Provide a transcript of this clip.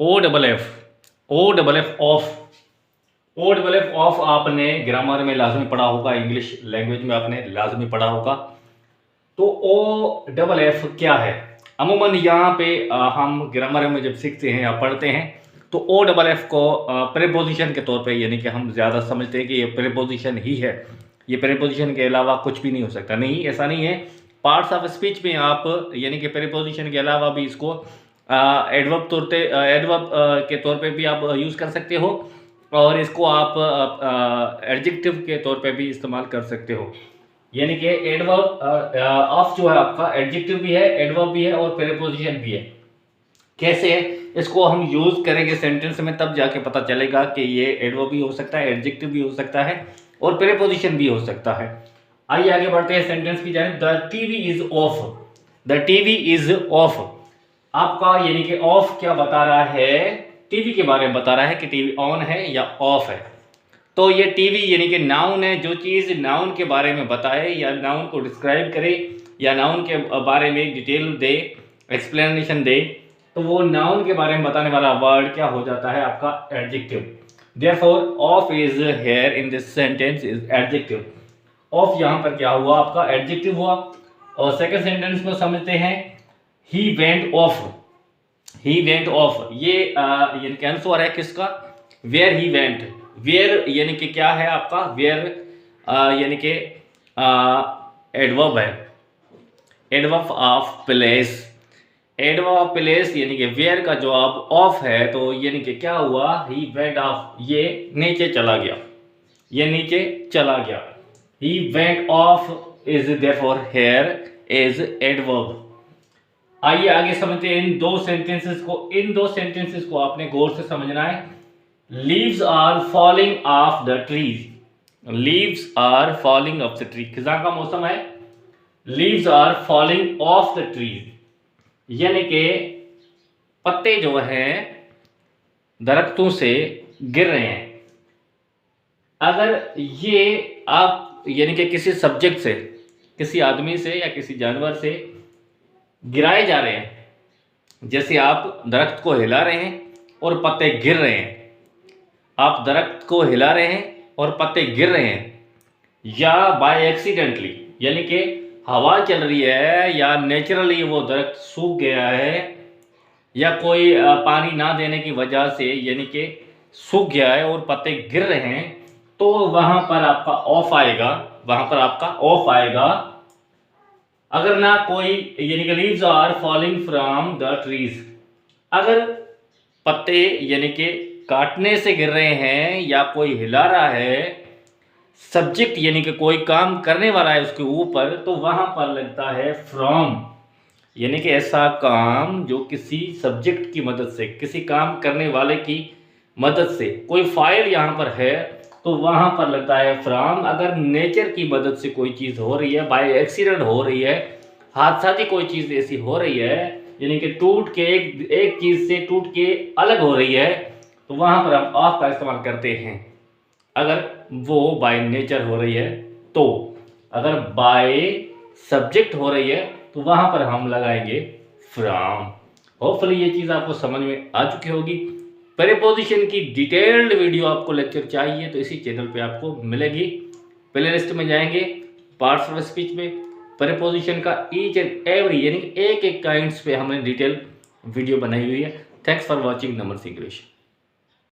ओ double F, O double F off, O double F off आपने grammar में लाजमी पढ़ा होगा, इंग्लिश लैंग्वेज में आपने लाजमी पढ़ा होगा। तो ओ डबल एफ क्या है? अमूमन यहाँ पे हम ग्रामर में जब सीखते हैं या पढ़ते हैं तो ओ डबल एफ को प्रीपोजिशन के तौर पे, यानी कि हम ज़्यादा समझते हैं कि ये प्रीपोजिशन ही है, ये प्रीपोजिशन के अलावा कुछ भी नहीं हो सकता। नहीं, ऐसा नहीं है। पार्ट्स ऑफ स्पीच में आप यानी कि प्रीपोजिशन के अलावा भी इसको एडवर्ब के तौर पे भी आप यूज़ कर सकते हो, और इसको आप एडजेक्टिव के तौर पे भी इस्तेमाल कर सकते हो। यानी कि एडवर्ब ऑफ जो है आपका एडजेक्टिव भी है, एडवर्ब भी है और प्रीपोजिशन भी है। कैसे है? इसको हम यूज़ करेंगे सेंटेंस में, तब जाके पता चलेगा कि ये एडवर्ब भी हो सकता है, एडजेक्टिव भी हो सकता है और प्रीपोजिशन भी हो सकता है। आइए आगे बढ़ते हैं सेंटेंस की जानिब। The TV is of, the TV is of. आपका यानी कि ऑफ क्या बता रहा है? टीवी के बारे में बता रहा है कि टीवी ऑन है या ऑफ है। तो ये टीवी यानी कि नाउन है। जो चीज़ नाउन के बारे में बताए या नाउन को डिस्क्राइब करे या नाउन के बारे में डिटेल दे, एक्सप्लेनेशन दे, तो वो नाउन के बारे में बताने वाला वर्ड क्या हो जाता है? आपका adjective. Therefore of is here in this sentence is adjective. Of यहाँ पर क्या हुआ? आपका एडजेक्टिव हुआ। और सेकंड सेंटेंस को समझते हैं। He went of, he went of, ये यानी कि आंसर है किसका? Where he went. वेयर यानी कि क्या है आपका? वेयर यानी कि एडवर्ब है, adverb of place. Adverb of place यानी कि वेयर का जवाब ऑफ है, तो यानी कि क्या हुआ? ही वेंट ऑफ, ये नीचे चला गया, ये नीचे चला गया। He went of is therefore here is adverb. आइए आगे समझते हैं इन दो सेंटेंसेस को। इन दो सेंटेंसेस को आपने गौर से समझना है। Leaves are falling off the trees, leaves are falling off the tree. खिज़ां का मौसम है। Leaves are falling off the trees यानी कि पत्ते जो हैं दरख्तों से गिर रहे हैं। अगर ये आप यानी कि किसी सब्जेक्ट से, किसी आदमी से या किसी जानवर से गिराए जा रहे हैं, जैसे आप दरख्त को हिला रहे हैं और पत्ते गिर रहे हैं, आप दरख्त को हिला रहे हैं और पत्ते गिर रहे हैं, या बाय एक्सीडेंटली यानी कि हवा चल रही है या नेचुरली वो दरख्त सूख गया है या कोई पानी ना देने की वजह से यानी कि सूख गया है और पत्ते गिर रहे हैं, तो वहाँ पर आपका ऑफ आएगा, वहाँ पर आपका ऑफ आएगा। अगर ना कोई यानी कि leaves are falling from the trees, अगर पत्ते यानी कि काटने से गिर रहे हैं या कोई हिला रहा है, सब्जेक्ट यानी कि कोई काम करने वाला है उसके ऊपर, तो वहां पर लगता है फ्रॉम, यानी कि ऐसा काम जो किसी सब्जेक्ट की मदद से, किसी काम करने वाले की मदद से, कोई फाइल यहाँ पर है तो वहां पर लगता है फ्रॉम। अगर नेचर की मदद से कोई चीज़ हो रही है, बाय एक्सीडेंट हो रही है, हादसाती कोई चीज़ ऐसी हो रही है यानी कि टूट के एक चीज़ से टूट के अलग हो रही है, तो वहां पर हम ऑफ का इस्तेमाल करते हैं। अगर वो बाय नेचर हो रही है तो, अगर बाय सब्जेक्ट हो रही है तो वहां पर हम लगाएंगे फ्रॉम। होपफुली ये चीज़ आपको समझ में आ चुकी होगी। प्रीपोजिशन की डिटेल्ड वीडियो आपको लेक्चर चाहिए तो इसी चैनल पे आपको मिलेगी। प्ले लिस्ट में जाएंगे, पार्ट्स ऑफ स्पीच में प्रीपोजिशन का ईच एंड एवरी यानी एक एक काइंड्स पे हमने डिटेल वीडियो बनाई हुई है। Thanks for watching numbers English.